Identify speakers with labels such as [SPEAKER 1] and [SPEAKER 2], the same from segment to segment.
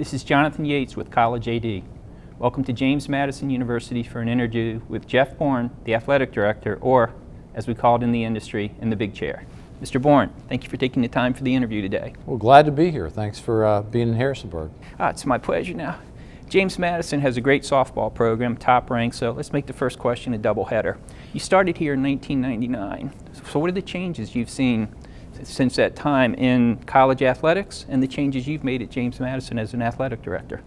[SPEAKER 1] This is Jonathan Yates with College AD. Welcome to James Madison University for an interview with Jeff Bourne, the athletic director, or as we call it in the industry, in the big chair. Mr. Bourne, thank you for taking the time for the interview today.
[SPEAKER 2] Well, glad to be here. Thanks for being in Harrisonburg.
[SPEAKER 1] It's my pleasure now. James Madison has a great softball program, top ranked, so let's make the first question a doubleheader. You started here in 1999, so what are the changes you've seen since that time in college athletics and the changes you've made at James Madison as an athletic director?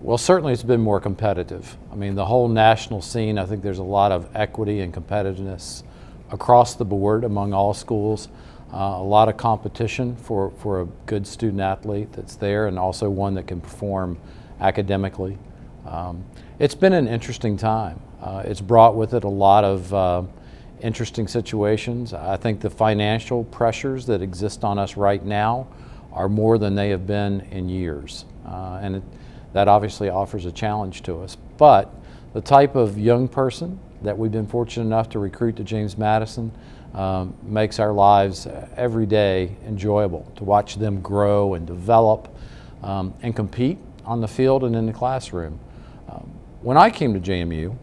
[SPEAKER 2] Well, certainly it's been more competitive. I mean, the whole national scene, I think there's a lot of equity and competitiveness across the board among all schools. A lot of competition for a good student athlete that's there, and also one that can perform academically. It's been an interesting time. It's brought with it a lot of interesting situations. I think the financial pressures that exist on us right now are more than they have been in years. That obviously offers a challenge to us. But the type of young person that we've been fortunate enough to recruit to James Madison makes our lives every day enjoyable, to watch them grow and develop and compete on the field and in the classroom. When I came to JMU,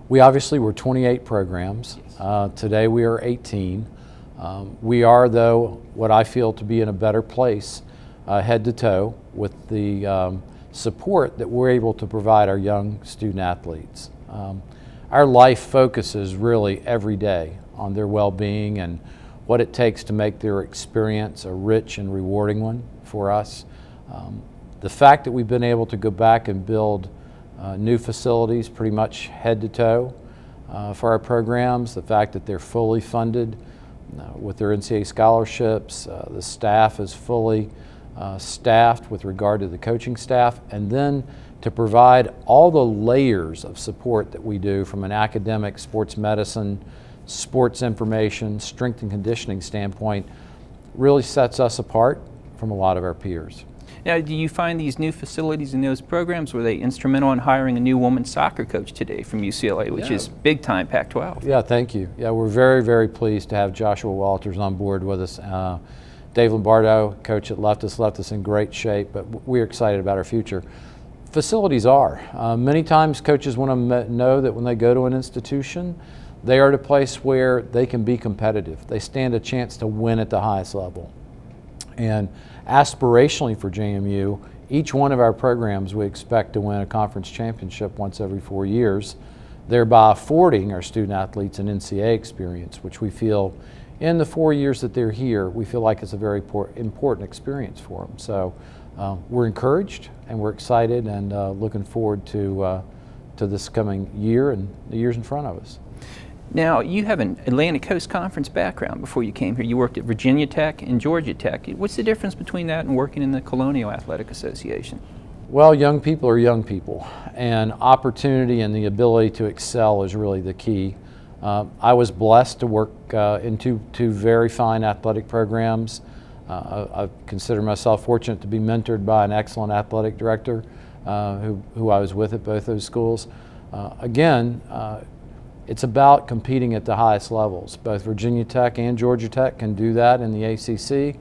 [SPEAKER 2] we obviously were 28 programs. Today we are 18. We are, though, what I feel to be in a better place head to toe with the support that we're able to provide our young student athletes. Our life focuses really every day on their well-being and what it takes to make their experience a rich and rewarding one for us. The fact that we've been able to go back and build new facilities pretty much head to toe for our programs, the fact that they're fully funded with their NCAA scholarships, the staff is fully staffed with regard to the coaching staff, and then to provide all the layers of support that we do from an academic, sports medicine, sports information, strength and conditioning standpoint really sets us apart from a lot of our peers.
[SPEAKER 1] Now, do you find these new facilities and those programs, were they instrumental in hiring a new women's soccer coach today from UCLA, which is big time Pac-12?
[SPEAKER 2] Yeah, thank you. Yeah, we're very, very pleased to have Joshua Walters on board with us. Dave Lombardo, coach that left us in great shape, but we're excited about our future. Facilities are. Many times coaches want to know that when they go to an institution, they are at a place where they can be competitive. They stand a chance to win at the highest level. And aspirationally for JMU, each one of our programs we expect to win a conference championship once every 4 years, thereby affording our student athletes an NCAA experience, which we feel in the 4 years that they're here, we feel like it's a very important experience for them. So we're encouraged and we're excited and looking forward to this coming year and the years in front of us.
[SPEAKER 1] Now, you have an Atlantic Coast Conference background before you came here. You worked at Virginia Tech and Georgia Tech. What's the difference between that and working in the Colonial Athletic Association?
[SPEAKER 2] Well, young people are young people, and opportunity and the ability to excel is really the key. I was blessed to work in two very fine athletic programs. I consider myself fortunate to be mentored by an excellent athletic director who I was with at both those schools. It's about competing at the highest levels. Both Virginia Tech and Georgia Tech can do that in the ACC.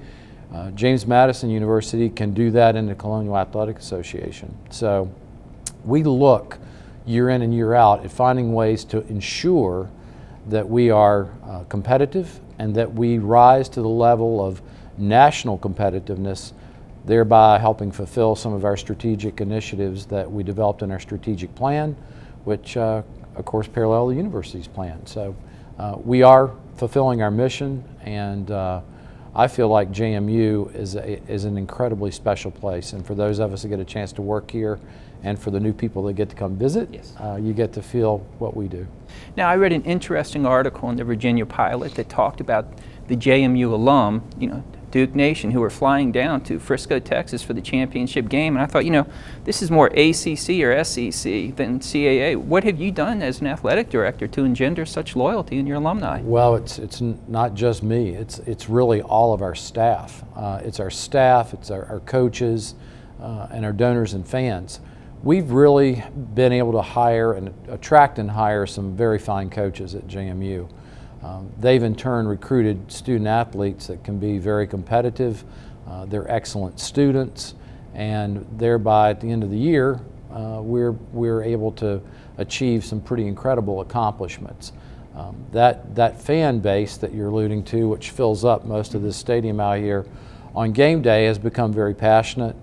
[SPEAKER 2] James Madison University can do that in the Colonial Athletic Association. So we look year in and year out at finding ways to ensure that we are competitive and that we rise to the level of national competitiveness, thereby helping fulfill some of our strategic initiatives that we developed in our strategic plan, which of course parallel the university's plan. So we are fulfilling our mission, and I feel like JMU is an incredibly special place, and for those of us that get a chance to work here and for the new people that get to come visit, you get to feel what we do.
[SPEAKER 1] Now, I read an interesting article in the Virginia Pilot that talked about the JMU alum, Duke Nation, who were flying down to Frisco, Texas for the championship game, and I thought, this is more ACC or SEC than CAA. What have you done as an athletic director to engender such loyalty in your alumni?
[SPEAKER 2] Well, it's not just me. It's really all of our staff. It's our staff, it's our coaches, and our donors and fans. We've really been able to hire and attract and hire some very fine coaches at JMU. They've in turn recruited student athletes that can be very competitive. They're excellent students, and thereby at the end of the year we're able to achieve some pretty incredible accomplishments. That fan base that you're alluding to, which fills up most of this stadium out here on game day, has become very passionate.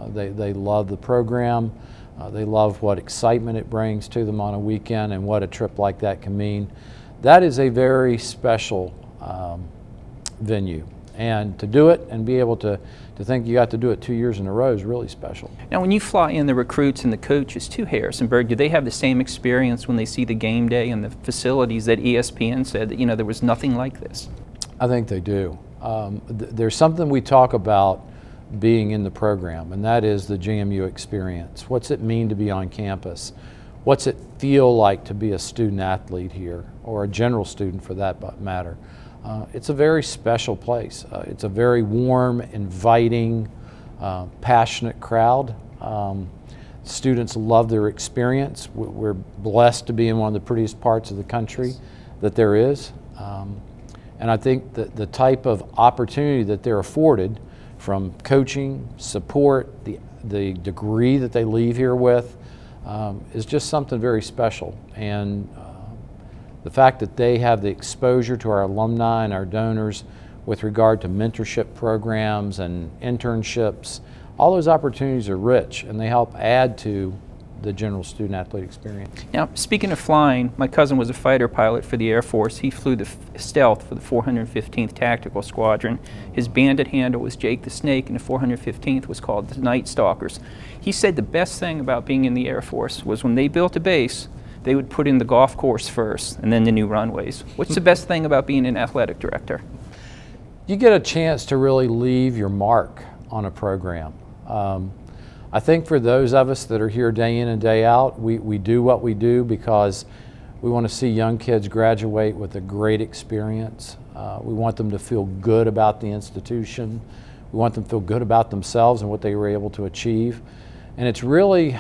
[SPEAKER 2] They love the program. They love what excitement it brings to them on a weekend and what a trip like that can mean. That is a very special venue. And to do it and be able to think you got to do it 2 years in a row is really special.
[SPEAKER 1] Now, when you fly in the recruits and the coaches to Harrisonburg, do they have the same experience when they see the game day and the facilities that ESPN said that, you know, there was nothing like this?
[SPEAKER 2] I think they do. There's something we talk about being in the program, and that is the JMU experience. What's it mean to be on campus? What's it feel like to be a student athlete here, or a general student for that matter? It's a very special place. It's a very warm, inviting, passionate crowd. Students love their experience. We're blessed to be in one of the prettiest parts of the country that there is. And I think that the type of opportunity that they're afforded from coaching, support, the degree that they leave here with is just something very special. And the fact that they have the exposure to our alumni and our donors with regard to mentorship programs and internships, all those opportunities are rich, and they help add to the general student athlete experience.
[SPEAKER 1] Now, speaking of flying, my cousin was a fighter pilot for the Air Force. He flew the Stealth for the 415th Tactical Squadron. His bandit handle was Jake the Snake, and the 415th was called the Night Stalkers. He said the best thing about being in the Air Force was when they built a base, they would put in the golf course first and then the new runways. What's the best thing about being an athletic director?
[SPEAKER 2] You get a chance to really leave your mark on a program. I think for those of us that are here day in and day out, we do what we do because we want to see young kids graduate with a great experience. We want them to feel good about the institution. We want them to feel good about themselves and what they were able to achieve. And it's really,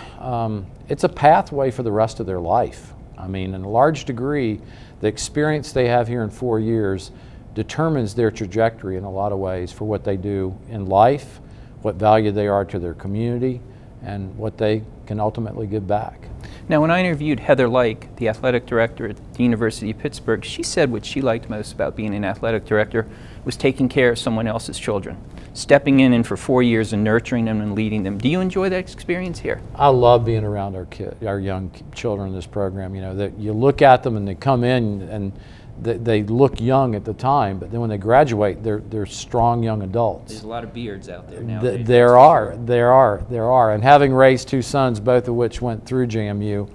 [SPEAKER 2] it's a pathway for the rest of their life. I mean, in a large degree, the experience they have here in 4 years determines their trajectory in a lot of ways for what they do in life, what value they are to their community, and what they can ultimately give back.
[SPEAKER 1] Now, when I interviewed Heather Like, the athletic director at the University of Pittsburgh, she said what she liked most about being an athletic director was taking care of someone else's children, stepping in for 4 years and nurturing them and leading them. Do you enjoy that experience here? I
[SPEAKER 2] love being around our young children in this program. You know, that you look at them and they come in and they look young at the time, but then when they graduate, they're strong young adults.
[SPEAKER 1] There's a lot of beards out there now.
[SPEAKER 2] There are. And having raised 2 sons, both of which went through JMU,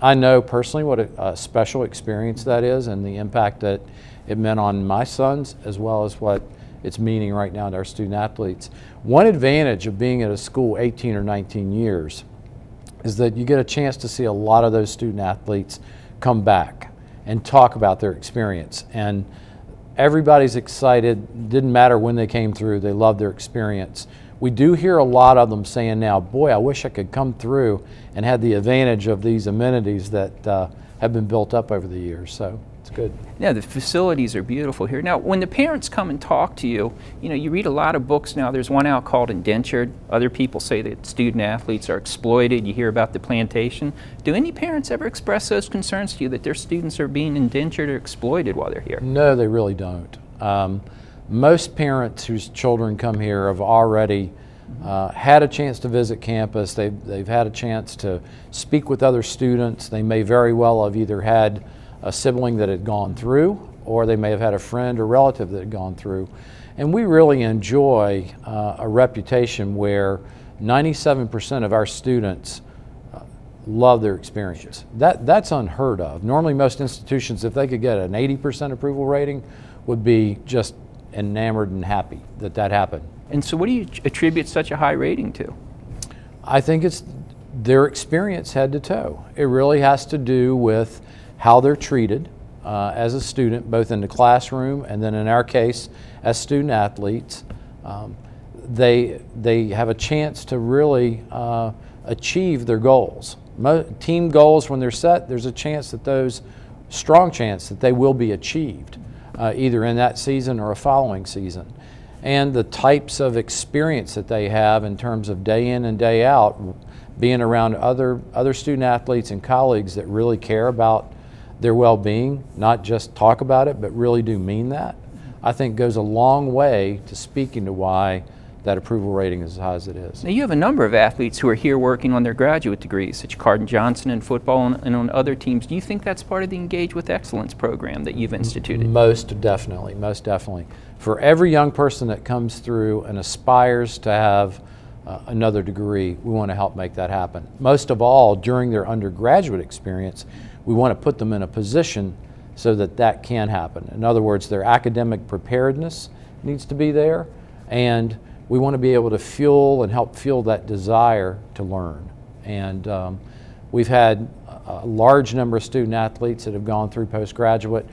[SPEAKER 2] I know personally what a special experience that is and the impact that it meant on my sons, as well as what it's meaning right now to our student athletes. One advantage of being at a school 18 or 19 years is that you get a chance to see a lot of those student athletes come back and talk about their experience. And everybody's excited. Didn't matter when they came through, they loved their experience. We do hear a lot of them saying now, boy, I wish I could come through and had the advantage of these amenities that have been built up over the years. So it's good.
[SPEAKER 1] Yeah, the facilities are beautiful here. Now, when the parents come and talk to you, you know, you read a lot of books now. There's one out called Indentured. Other people say that student athletes are exploited. You hear about the plantation. Do any parents ever express those concerns to you that their students are being indentured or exploited while they're here?
[SPEAKER 2] No, they really don't. Most parents whose children come here have already had a chance to visit campus. They've had a chance to speak with other students. They may very well have either had a sibling that had gone through, or they may have had a friend or relative that had gone through. And we really enjoy a reputation where 97% of our students love their experience. That's unheard of. Normally most institutions, if they could get an 80% approval rating, would be just enamored and happy that that happened.
[SPEAKER 1] And so what do you attribute such a high rating to?
[SPEAKER 2] I think it's their experience head to toe. It really has to do with how they're treated as a student, both in the classroom and then in our case as student athletes. They have a chance to really achieve their goals. Team goals, when they're set, there's a strong chance that they will be achieved either in that season or a following season. and the types of experience that they have in terms of day in and day out, being around other student athletes and colleagues that really care about their well-being, not just talk about it, but really do mean that, I think goes a long way to speaking to why that approval rating is as high as it is.
[SPEAKER 1] Now you have a number of athletes who are here working on their graduate degrees, such as Carden Johnson in football and on other teams. Do you think that's part of the Engage with Excellence program that you've instituted?
[SPEAKER 2] Most definitely, most definitely. For every young person that comes through and aspires to have another degree, we want to help make that happen. Most of all, during their undergraduate experience, we want to put them in a position so that that can happen. In other words, their academic preparedness needs to be there, and we want to be able to fuel and help fuel that desire to learn. And we've had a large number of student athletes that have gone through postgraduate.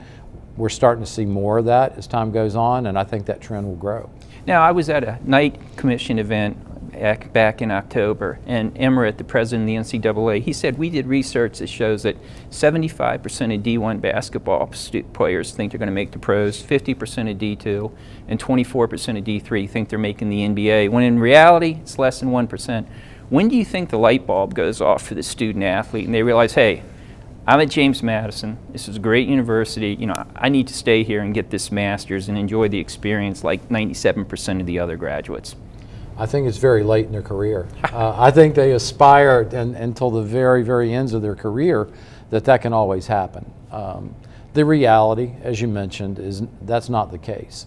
[SPEAKER 2] We're starting to see more of that as time goes on, and I think that trend will grow. Now,
[SPEAKER 1] I was at a Knight Commission event back in October, and Emmerich, the president of the NCAA, he said, we did research that shows that 75% of D1 basketball players think they're going to make the pros, 50% of D2, and 24% of D3 think they're making the NBA, when in reality, it's less than 1%. When do you think the light bulb goes off for the student athlete and they realize, hey, I'm at James Madison, this is a great university, you know, I need to stay here and get this master's and enjoy the experience like 97% of the other graduates?
[SPEAKER 2] I think it's very late in their career. I think they aspire until the very, very ends of their career that can always happen. The reality, as you mentioned, is that's not the case.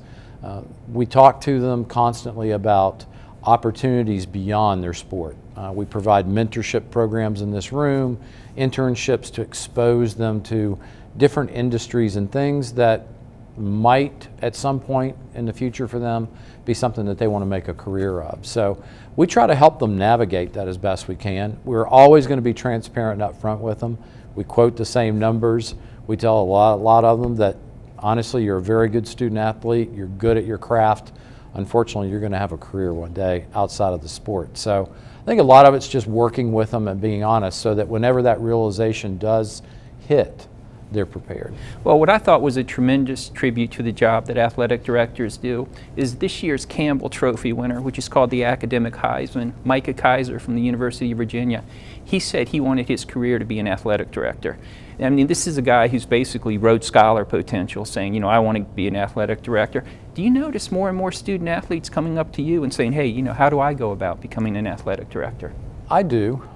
[SPEAKER 2] We talk to them constantly about opportunities beyond their sport. We provide mentorship programs in this room, internships to expose them to different industries and things that might at some point in the future for them be something that they want to make a career of. So we try to help them navigate that as best we can. We're always going to be transparent up front with them. We quote the same numbers. We tell a lot of them that honestly, you're a very good student athlete, you're good at your craft. Unfortunately, you're going to have a career one day outside of the sport. So I think a lot of it's just working with them and being honest so that whenever that realization does hit, they're prepared.
[SPEAKER 1] Well, what I thought was a tremendous tribute to the job that athletic directors do is this year's Campbell Trophy winner, which is called the Academic Heisman, Micah Kaiser from the University of Virginia. He said he wanted his career to be an athletic director. I mean, this is a guy who's basically Rhodes Scholar potential, saying, you know, I want to be an athletic director. Do you notice more and more student athletes coming up to you and saying, hey, you know, how do I go about becoming an athletic director?
[SPEAKER 2] I do.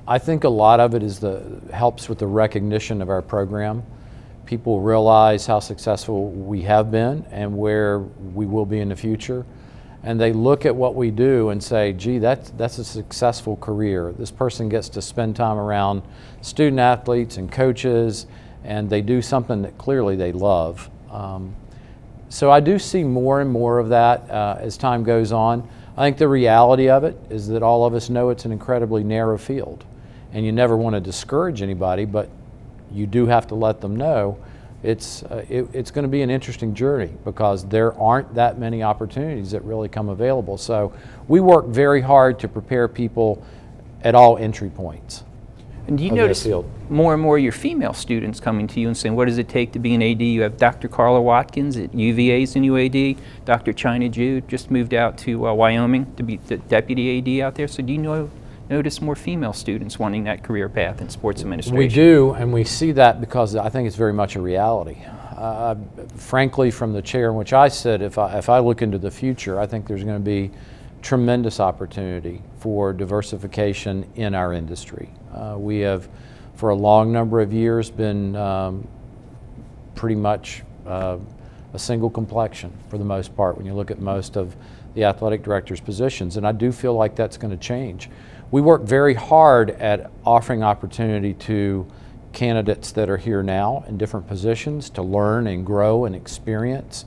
[SPEAKER 2] I think a lot of it is helps with the recognition of our program. People realize how successful we have been and where we will be in the future. And they look at what we do and say, gee, that's a successful career. This person gets to spend time around student athletes and coaches, and they do something that clearly they love. So I do see more and more of that as time goes on. I think the reality of it is that all of us know it's an incredibly narrow field. And you never want to discourage anybody, but you do have to let them know it's going to be an interesting journey because there aren't that many opportunities that really come available. So we work very hard to prepare people at all entry points.
[SPEAKER 1] And do you notice more and more your female students coming to you and saying, what does it take to be an AD? You have Dr. Carla Watkins at UVA's the new AD. Dr. China Jude just moved out to Wyoming to be the deputy AD out there. So do you notice more female students wanting that career path in sports administration?
[SPEAKER 2] We do, and we see that because I think it's very much a reality. Frankly, from the chair in which I sit, if I look into the future, I think there's going to be tremendous opportunity for diversification in our industry. We have, for a long number of years, been pretty much a single complexion for the most part when you look at most of the athletic director's positions, and I do feel like that's going to change. We work very hard at offering opportunity to candidates that are here now in different positions to learn and grow and experience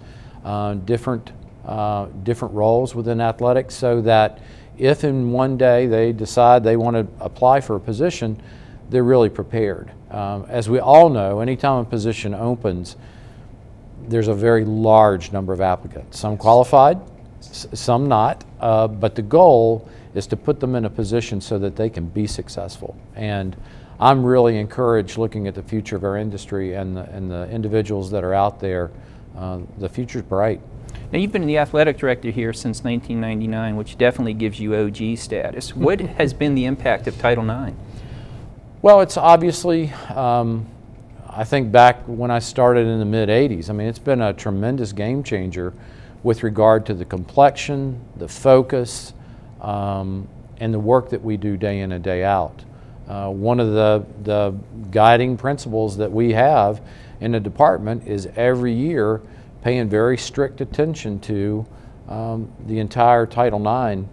[SPEAKER 2] different roles within athletics so that if in one day they decide they want to apply for a position, they're really prepared. As we all know, anytime a position opens, there's a very large number of applicants. Some qualified, some not, but the goal is to put them in a position so that they can be successful. And I'm really encouraged looking at the future of our industry and the individuals that are out there. The future's bright.
[SPEAKER 1] Now, you've been the athletic director here since 1999, which definitely gives you OG status. What has been the impact of Title IX?
[SPEAKER 2] Well, it's obviously, I think back when I started in the mid-'80s, I mean, it's been a tremendous game changer with regard to the complexion, the focus, and the work that we do day in and day out. One of the guiding principles that we have in the department is every year paying very strict attention to the entire Title IX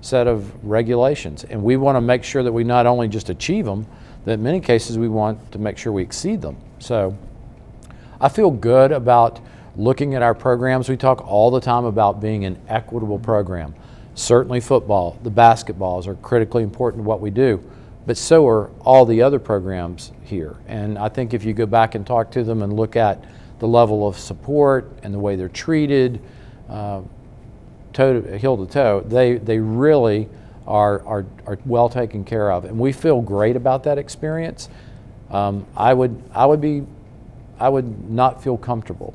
[SPEAKER 2] set of regulations. And we want to make sure that we not only just achieve them, that in many cases we want to make sure we exceed them. So I feel good about looking at our programs. We talk all the time about being an equitable program. Certainly football, the basketballs are critically important to what we do, but so are all the other programs here. And I think if you go back and talk to them and look at the level of support and the way they're treated, heel to toe, they really are well taken care of, and we feel great about that experience. I would not feel comfortable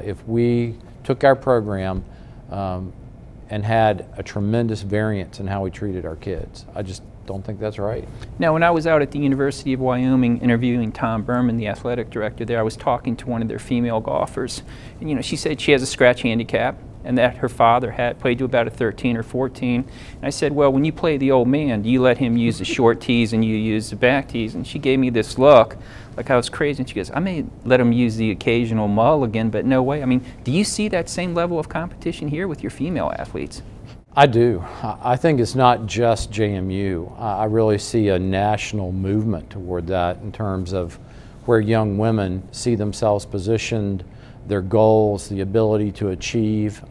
[SPEAKER 2] if we took our program and had a tremendous variance in how we treated our kids. I just don't think that's right.
[SPEAKER 1] Now, when I was out at the University of Wyoming interviewing Tom Berman, the athletic director there, I was talking to one of their female golfers, and she said she has a scratch handicap and that her father had played to about a 13 or 14. And I said, well, when you play the old man, do you let him use the short tees and you use the back tees? And she gave me this look like I was crazy, and she goes, I may let him use the occasional mulligan, but no way. I mean, do you see that same level of competition here with your female athletes?
[SPEAKER 2] I do. I think it's not just JMU. I really see a national movement toward that in terms of where young women see themselves positioned, their goals, the ability to achieve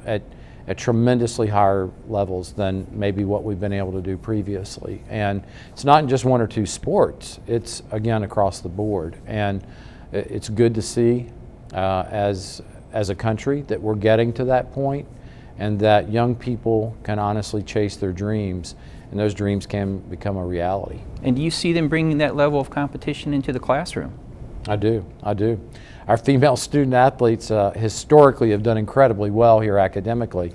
[SPEAKER 2] at tremendously higher levels than maybe what we've been able to do previously. And it's not in just one or two sports, it's again across the board. And it's good to see as a country that we're getting to that point, and that young people can honestly chase their dreams, and those dreams can become a reality.
[SPEAKER 1] And do you see them bringing that level of competition into the classroom?
[SPEAKER 2] I do. Our female student athletes historically have done incredibly well here academically.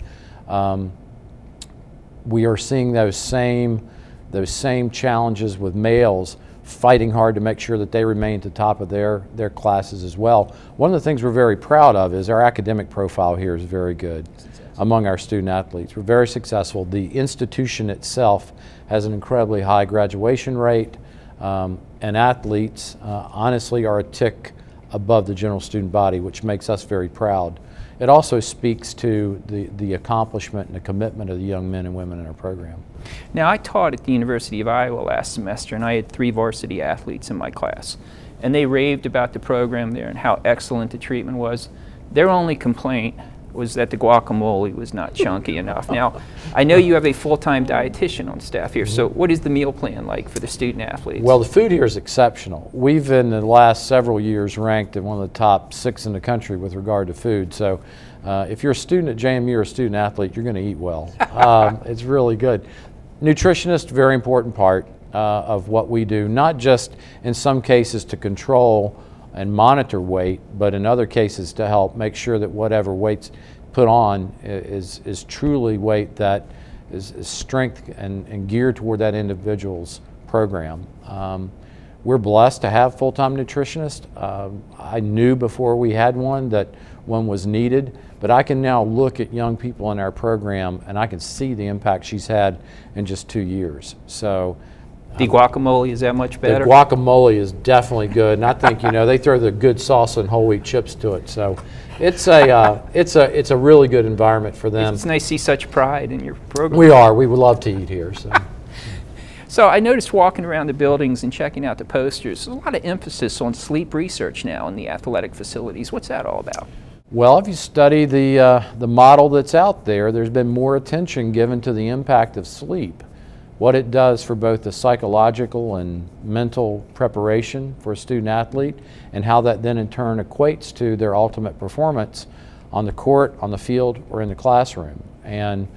[SPEAKER 2] We are seeing those same challenges with males fighting hard to make sure that they remain at the top of their classes as well. One of the things we're very proud of is our academic profile here is very good among our student athletes. We're very successful. The institution itself has an incredibly high graduation rate, and athletes honestly are a tick above the general student body, which makes us very proud. It also speaks to the accomplishment and the commitment of the young men and women in our program.
[SPEAKER 1] Now, I taught at the University of Iowa last semester, and I had 3 varsity athletes in my class, and they raved about the program there and how excellent the treatment was. Their only complaint was that the guacamole was not chunky enough. Now, I know you have a full-time dietitian on staff here, so what is the meal plan like for the student athletes?
[SPEAKER 2] Well, the food here is exceptional. We've in the last several years ranked in one of the top 6 in the country with regard to food. So if you're a student at JMU or a student athlete, you're going to eat well. It's really good. Nutritionist, very important part of what we do, not just in some cases to control and monitor weight, but in other cases to help make sure that whatever weight's put on is truly weight that is strength and geared toward that individual's program. We're blessed to have full-time nutritionists. I knew before we had one that one was needed, but I can now look at young people in our program and I can see the impact she's had in just 2 years. So
[SPEAKER 1] the guacamole, is that much better?
[SPEAKER 2] The guacamole is definitely good, and I think they throw the good salsa and whole wheat chips to it. So it's a really good environment for them.
[SPEAKER 1] It's nice to see such pride in your program.
[SPEAKER 2] We would love to eat here. So.
[SPEAKER 1] So I noticed walking around the buildings and checking out the posters, there's a lot of emphasis on sleep research now in the athletic facilities. What's that all about?
[SPEAKER 2] Well, if you study the model that's out there, there's been more attention given to the impact of sleep, what it does for both the psychological and mental preparation for a student athlete, and how that then in turn equates to their ultimate performance on the court, on the field, or in the classroom. And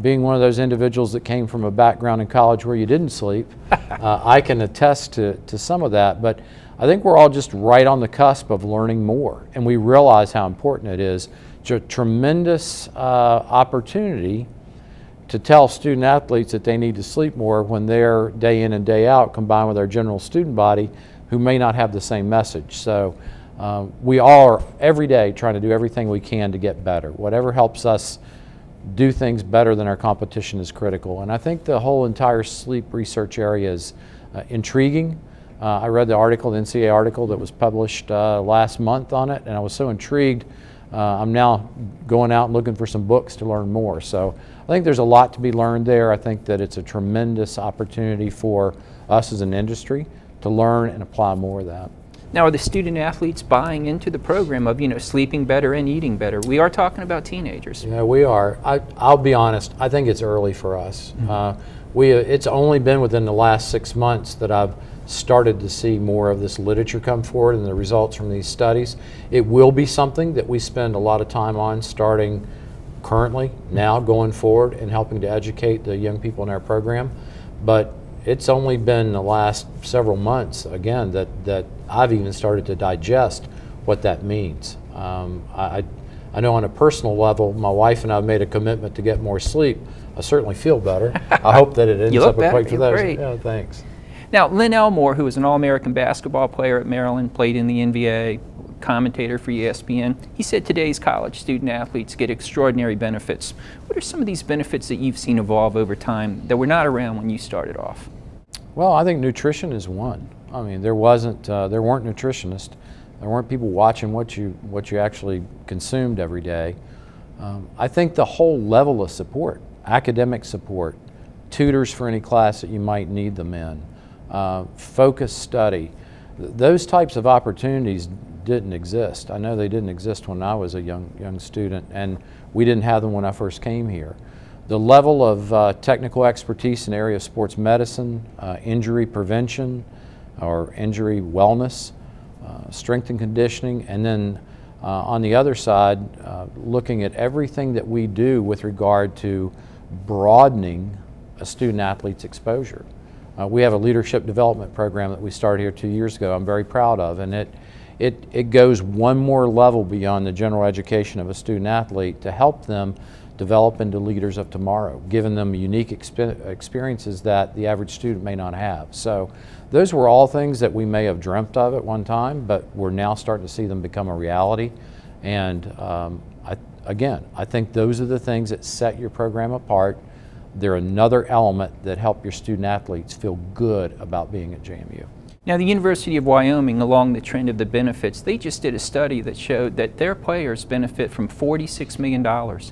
[SPEAKER 2] being one of those individuals that came from a background in college where you didn't sleep, I can attest to some of that. But I think we're all just right on the cusp of learning more, and we realize how important it is tremendous opportunity to tell student athletes that they need to sleep more when they're day in and day out, combined with our general student body who may not have the same message. So we all are every day trying to do everything we can to get better. Whatever helps us do things better than our competition is critical. And I think the whole entire sleep research area is intriguing. I read the article, the NCAA article that was published last month on it, and I was so intrigued. I'm now going out and looking for some books to learn more. So I think there's a lot to be learned there. I think that it's a tremendous opportunity for us as an industry to learn and apply more of that.
[SPEAKER 1] Now, are the student athletes buying into the program of, sleeping better and eating better? We are talking about teenagers.
[SPEAKER 2] Yeah, we are. I'll be honest, I think it's early for us. It's only been within the last 6 months that I've started to see more of this literature come forward and the results from these studies. It will be something that we spend a lot of time on starting currently, now going forward, and helping to educate the young people in our program. But it's only been the last several months, again, that I've even started to digest what that means. I know on a personal level, my wife and I have made a commitment to get more sleep. I certainly feel better. I hope that it ends up equating to those.
[SPEAKER 1] Great.
[SPEAKER 2] Yeah, thanks.
[SPEAKER 1] Now, Lynn Elmore, who was an All-American basketball player at Maryland, played in the NBA, commentator for ESPN, he said today's college student athletes get extraordinary benefits. What are some of these benefits that you've seen evolve over time that were not around when you started off?
[SPEAKER 2] Well, I think nutrition is one. I mean, there weren't nutritionists. There weren't people watching what you actually consumed every day. I think the whole level of support, academic support, tutors for any class that you might need them in, focused study, those types of opportunities didn't exist. I know they didn't exist when I was a young student, and we didn't have them when I first came here. The level of technical expertise in the area of sports medicine, injury prevention or injury wellness, strength and conditioning, and then on the other side, looking at everything that we do with regard to broadening a student athlete's exposure. We have a leadership development program that we started here 2 years ago I'm very proud of, and it goes one more level beyond the general education of a student athlete to help them develop into leaders of tomorrow, giving them unique experiences that the average student may not have. So those were all things that we may have dreamt of at one time, but we're now starting to see them become a reality. And I think those are the things that set your program apart. They're another element that help your student athletes feel good about being at JMU.
[SPEAKER 1] Now, the University of Wyoming, along the trend of the benefits, they just did a study that showed that their players benefit from $46 million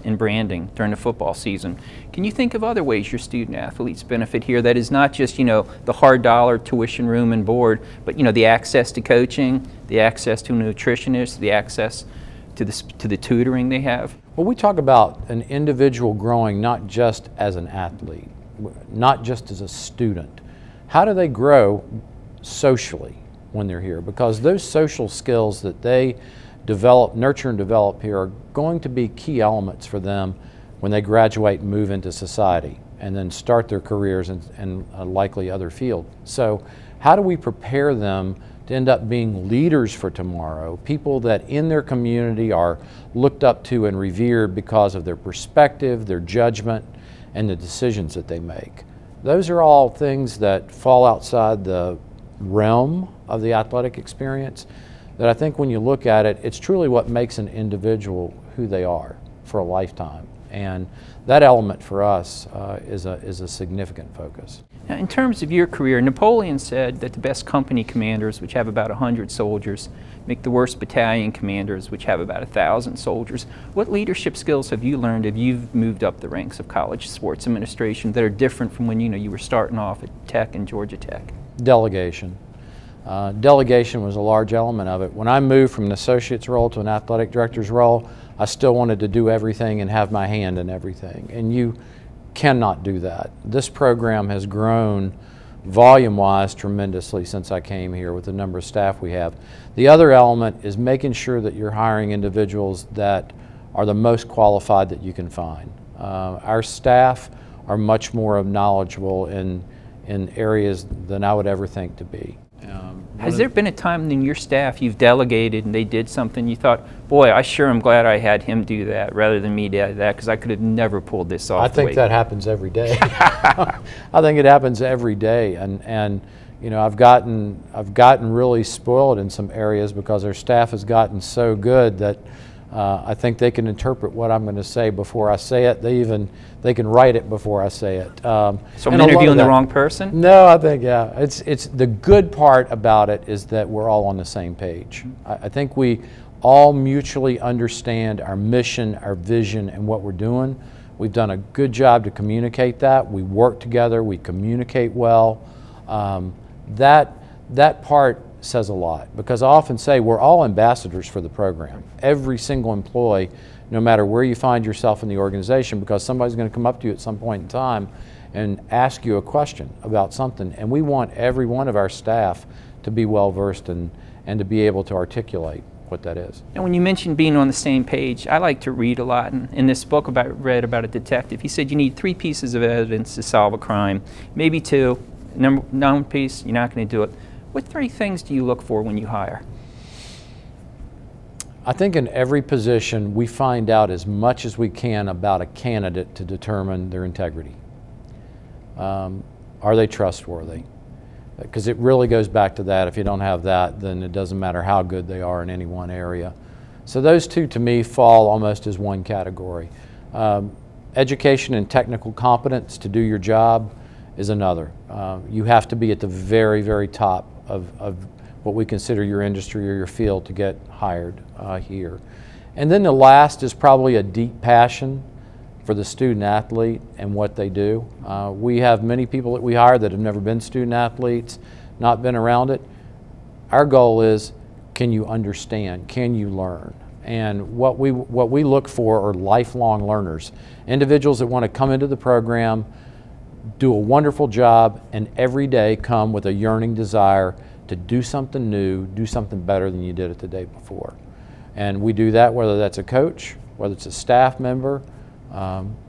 [SPEAKER 1] in branding during the football season. Can you think of other ways your student athletes benefit here that is not just, the hard dollar tuition, room, and board, but, the access to coaching, the access to a nutritionist, the access to the tutoring they have?
[SPEAKER 2] Well, we talk about an individual growing not just as an athlete, not just as a student. How do they grow socially when they're here? Because those social skills that they develop, nurture and develop here are going to be key elements for them when they graduate and move into society and then start their careers in a likely other field. So how do we prepare them to end up being leaders for tomorrow, people that in their community are looked up to and revered because of their perspective, their judgment, and the decisions that they make? Those are all things that fall outside the realm of the athletic experience that I think when you look at it, it's truly what makes an individual who they are for a lifetime. And that element for us is a significant focus.
[SPEAKER 1] Now, in terms of your career, Napoleon said that the best company commanders, which have about 100 soldiers, make the worst battalion commanders, which have about 1,000 soldiers. What leadership skills have you learned as you've moved up the ranks of college sports administration that are different from when you were starting off at Tech and Georgia Tech?
[SPEAKER 2] Delegation. Delegation was a large element of it. When I moved from an associate's role to an athletic director's role, I still wanted to do everything and have my hand in everything. And you cannot do that. This program has grown volume-wise tremendously since I came here with the number of staff we have. The other element is making sure that you're hiring individuals that are the most qualified that you can find. Our staff are much more knowledgeable in areas than I would ever think to be.
[SPEAKER 1] Has there been a time in your staff you've delegated and they did something you thought, boy, I sure am glad I had him do that rather than me do that, because I could have never pulled this off?
[SPEAKER 2] I think that happens every day. I think it happens every day, and you know, I've gotten really spoiled in some areas because our staff has gotten so good that I think they can interpret what I'm going to say before I say it. They can write it before I say it.
[SPEAKER 1] So I'm interviewing the wrong person?
[SPEAKER 2] No, I think, yeah. It's the good part about it is that we're all on the same page. I think we all mutually understand our mission, our vision, and what we're doing. We've done a good job to communicate that. We work together. We communicate well. That part says a lot, because I often say we're all ambassadors for the program. Every single employee, no matter where you find yourself in the organization, because somebody's going to come up to you at some point in time and ask you a question about something, and we want every one of our staff to be well versed and to be able to articulate what that is.
[SPEAKER 1] And when you mentioned being on the same page, I like to read a lot, and in this book I read about a detective, he said you need 3 pieces of evidence to solve a crime, maybe 2. Number 1 piece, you're not going to do it. What 3 things do you look for when you hire?
[SPEAKER 2] I think in every position we find out as much as we can about a candidate to determine their integrity. Are they trustworthy? Because it really goes back to that. If you don't have that, then it doesn't matter how good they are in any one area. So those 2 to me fall almost as one category. Education and technical competence to do your job is another. You have to be at the very, very top of what we consider your industry or your field to get hired here. And then the last is probably a deep passion for the student athlete and what they do. We have many people that we hire that have never been student athletes, not been around it. Our goal is, can you understand? Can you learn? And what we look for are lifelong learners, individuals that want to come into the program, do a wonderful job, and every day come with a yearning desire to do something new, do something better than you did it the day before. And we do that whether that's a coach, whether it's a staff member,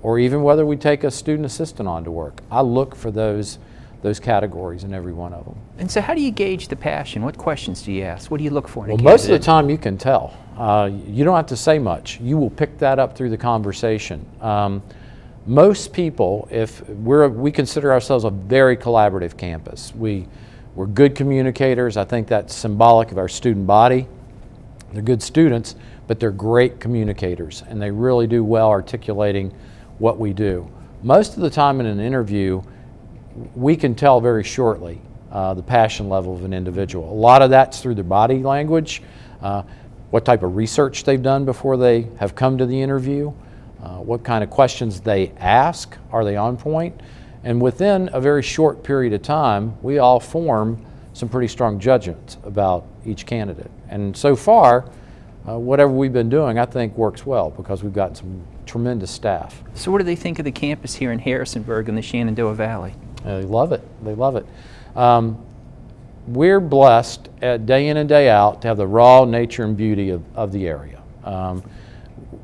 [SPEAKER 2] or even whether we take a student assistant on to work. I look for those categories in every one of them.
[SPEAKER 1] And so how do you gauge the passion? What questions do you ask? What do you look for in a
[SPEAKER 2] candidate? Most of the time you can tell. You don't have to say much. You will pick that up through the conversation. Most people, if we consider ourselves a very collaborative campus. We're good communicators. I think that's symbolic of our student body. They're good students, but they're great communicators, and they really do well articulating what we do. Most of the time in an interview, we can tell very shortly the passion level of an individual. A lot of that's through their body language, what type of research they've done before they have come to the interview, what kind of questions they ask, are they on point? And within a very short period of time, we all form some pretty strong judgments about each candidate. And so far, whatever we've been doing, I think works well because we've got some tremendous staff.
[SPEAKER 1] So what do they think of the campus here in Harrisonburg in the Shenandoah Valley?
[SPEAKER 2] They love it. They love it. We're blessed day in and day out to have the raw nature and beauty of the area.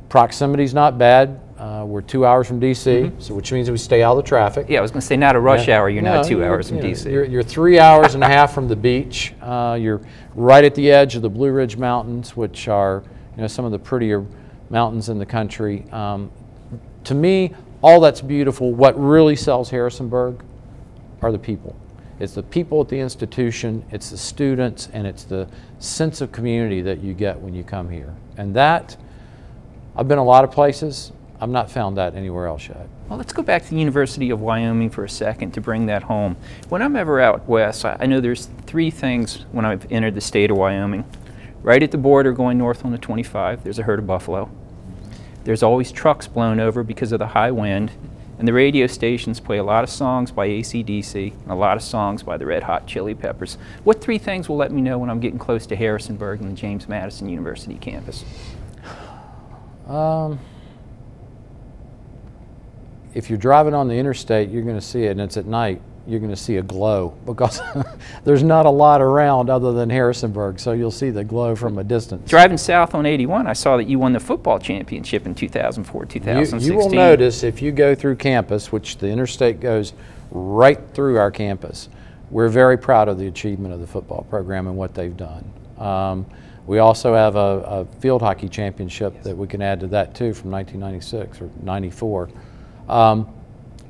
[SPEAKER 2] Proximity's not bad. We're 2 hours from D.C., so which means we stay out of the traffic.
[SPEAKER 1] Yeah, I was going to say not a rush hour. You're not 2 hours from D.C.
[SPEAKER 2] You're 3 hours and a half from the beach. You're right at the edge of the Blue Ridge Mountains, which are some of the prettier mountains in the country. To me, all that's beautiful. What really sells Harrisonburg are the people. It's the people at the institution, it's the students, and it's the sense of community that you get when you come here. And that, I've been a lot of places. I've not found that anywhere else yet.
[SPEAKER 1] Well, let's go back to the University of Wyoming for a second to bring that home. When I'm ever out west, I know there's 3 things when I've entered the state of Wyoming. Right at the border going north on the 25, there's a herd of buffalo. There's always trucks blown over because of the high wind. And the radio stations play a lot of songs by AC/DC and a lot of songs by the Red Hot Chili Peppers. What 3 things will let me know when I'm getting close to Harrisonburg and the James Madison University campus?
[SPEAKER 2] If you're driving on the interstate, you're going to see it, and it's at night, you're going to see a glow because there's not a lot around other than Harrisonburg, so you'll see the glow from a distance.
[SPEAKER 1] Driving south on 81, I saw that you won the football championship in 2004, 2016.
[SPEAKER 2] You will notice if you go through campus, which the interstate goes right through our campus, we're very proud of the achievement of the football program and what they've done. We also have a field hockey championship that we can add to that too from 1996 or 94.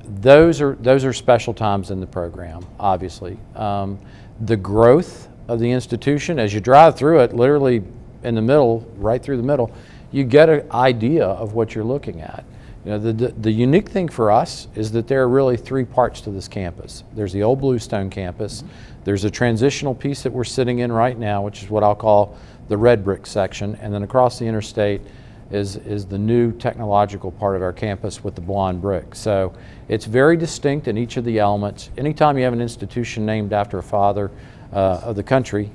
[SPEAKER 2] Those are special times in the program, obviously. The growth of the institution, as you drive through it, literally in the middle, right through the middle, you get an idea of what you're looking at. You know, the unique thing for us is that there are really three parts to this campus. There's the old Bluestone campus. There's a transitional piece that we're sitting in right now, which is what I'll call the red brick section, and then across the interstate is the new technological part of our campus with the blonde brick. So it's very distinct in each of the elements. Anytime you have an institution named after a father of the country,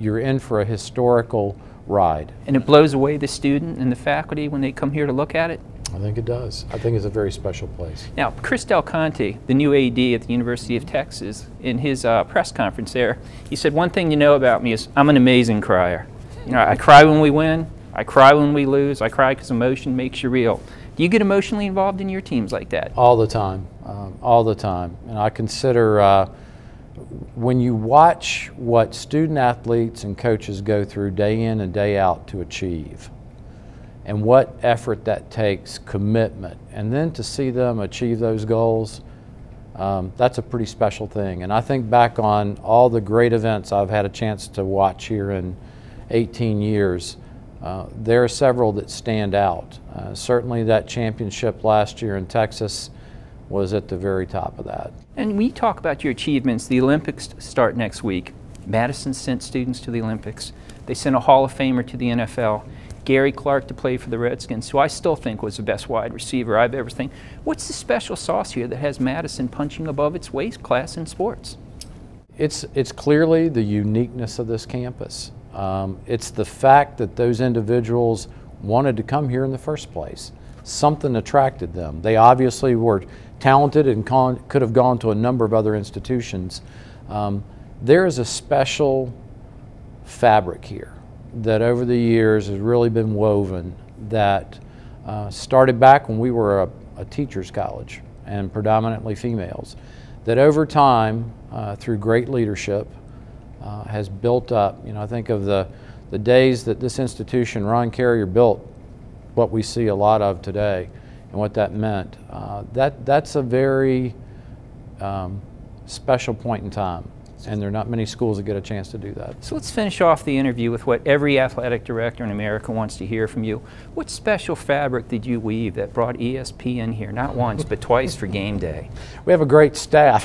[SPEAKER 2] you're in for a historical ride. And
[SPEAKER 1] it blows away the student and the faculty when they come here to look at it?
[SPEAKER 2] I think it does. I think it's a very special place.
[SPEAKER 1] Now, Chris Del Conte, the new AD at the University of Texas, in his press conference there, he said, one thing you know about me is I'm an amazing crier. You know, I cry when we win, I cry when we lose, I cry because emotion makes you real. Do you get emotionally involved in your teams like that?
[SPEAKER 2] All the time, all the time. And I consider when you watch what student athletes and coaches go through day in and day out to achieve, and what effort that takes, commitment, and then to see them achieve those goals, that's a pretty special thing. And I think back on all the great events I've had a chance to watch here in 18 years, there are several that stand out. Certainly that championship last year in Texas was at the very top of that.
[SPEAKER 1] And when you talk about your achievements, the Olympics start next week. Madison sent students to the Olympics. They sent a Hall of Famer to the NFL. Gary Clark to play for the Redskins, who I still think was the best wide receiver I've ever seen. What's the special sauce here that has Madison punching above its weight class in sports?
[SPEAKER 2] It's clearly the uniqueness of this campus. It's the fact that those individuals wanted to come here in the first place. Something attracted them. They obviously were talented and could have gone to a number of other institutions. There is a special fabric here that over the years has really been woven that started back when we were a teacher's college and predominantly females, that over time through great leadership has built up. You know, I think of the days that this institution, Ron Carrier, built what we see a lot of today and what that meant. That's a very special point in time. And there are not many schools that get a chance to do that.
[SPEAKER 1] So let's finish off the interview with what every athletic director in America wants to hear from you. What special fabric did you weave that brought ESPN here, not once, but twice for game day?
[SPEAKER 2] We have a great staff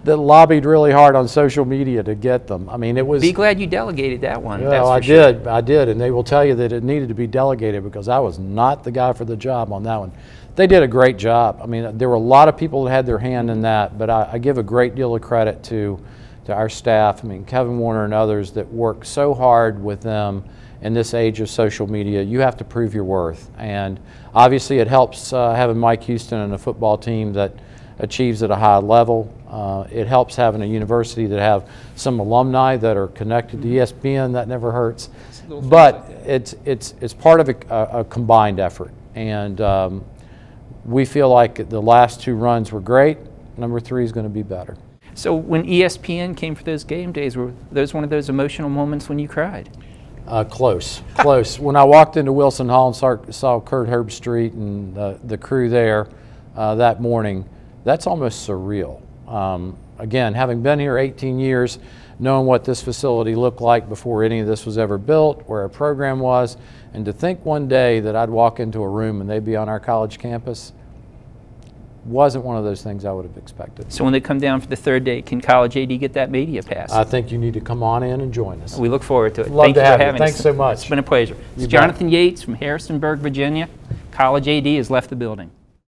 [SPEAKER 2] that lobbied really hard on social media to get them. I mean, it was...
[SPEAKER 1] Be glad you delegated that one.
[SPEAKER 2] Well, I did, and they will tell you that it needed to be delegated because I was not the guy for the job on that one. They did a great job. I mean, there were a lot of people that had their hand in that, but I give a great deal of credit to our staff. I mean, Kevin Warner and others that work so hard with them in this age of social media. You have to prove your worth, and obviously it helps having Mike Houston and a football team that achieves at a high level. It helps having a university that have some alumni that are connected to ESPN. That never hurts, but it's part of a combined effort, and we feel like the last two runs were great. Number 3 is going to be better.
[SPEAKER 1] So when ESPN came for those game days, were those one of those emotional moments when you cried?
[SPEAKER 2] Close. When I walked into Wilson Hall and saw Kurt Herbstreit and the crew there that morning, that's almost surreal. Again, having been here 18 years, knowing what this facility looked like before any of this was ever built, where our program was, and to think one day that I'd walk into a room and they'd be on our college campus, wasn't one of those things I would have expected.
[SPEAKER 1] So when they come down for the third day, can College AD get that media pass?
[SPEAKER 2] I think you need to come on in and join us.
[SPEAKER 1] We look forward to it.
[SPEAKER 2] Love to have you. Thanks
[SPEAKER 1] us.
[SPEAKER 2] so much.
[SPEAKER 1] It's been a pleasure. It's Jonathan Yates from Harrisonburg, Virginia. College AD has left the building.